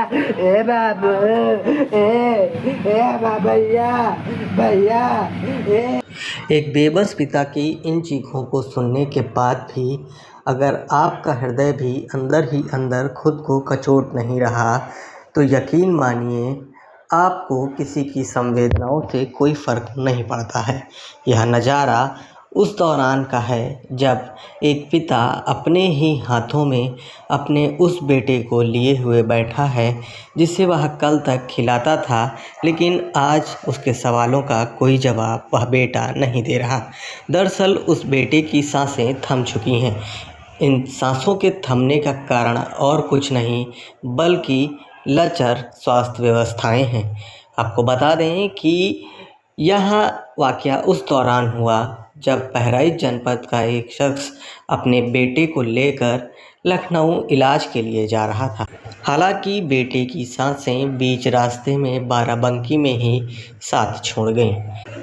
ए बाबू, भैया भैया ए। एक बेबस पिता की इन चीखों को सुनने के बाद भी अगर आपका हृदय भी अंदर ही अंदर खुद को कचोट नहीं रहा तो यकीन मानिए आपको किसी की संवेदनाओं से कोई फ़र्क नहीं पड़ता है। यह नज़ारा उस दौरान का है जब एक पिता अपने ही हाथों में अपने उस बेटे को लिए हुए बैठा है जिसे वह कल तक खिलाता था, लेकिन आज उसके सवालों का कोई जवाब वह बेटा नहीं दे रहा। दरअसल उस बेटे की सांसें थम चुकी हैं। इन सांसों के थमने का कारण और कुछ नहीं बल्कि लचर स्वास्थ्य व्यवस्थाएं हैं। आपको बता दें कि यह वाक़या उस दौरान हुआ जब बहराइच जनपद का एक शख्स अपने बेटे को लेकर लखनऊ इलाज के लिए जा रहा था। हालांकि बेटे की सांसें बीच रास्ते में बाराबंकी में ही साथ छोड़ गईं।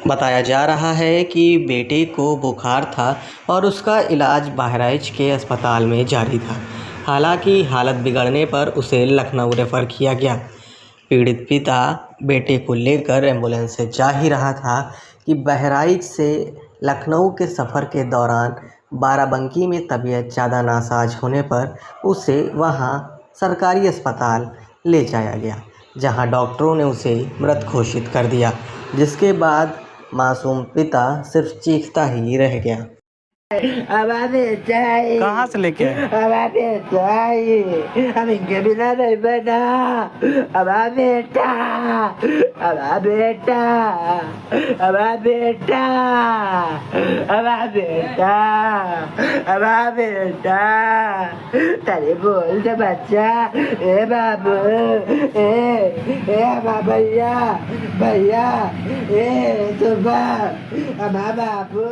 बताया जा रहा है कि बेटे को बुखार था और उसका इलाज बहराइच के अस्पताल में जारी था। हालांकि हालत बिगड़ने पर उसे लखनऊ रेफ़र किया गया। पीड़ित पिता बेटे को लेकर एम्बुलेंस से जा ही रहा था कि बहराइच से लखनऊ के सफ़र के दौरान बाराबंकी में तबीयत ज़्यादा नासाज होने पर उसे वहां सरकारी अस्पताल ले जाया गया, जहां डॉक्टरों ने उसे मृत घोषित कर दिया, जिसके बाद मासूम पिता सिर्फ चीखता ही रह गया। कहाँ से लेके आए? हम इनके बिना नहीं बना। हमारा बेटा, हमारा बेटा, हमारा बेटा, हमारा बेटा, हमारा बेटा। तेरे बोल दे बच्चा, ए बाबू, हमारा भैया भैया, सुबह हमारा बाबू,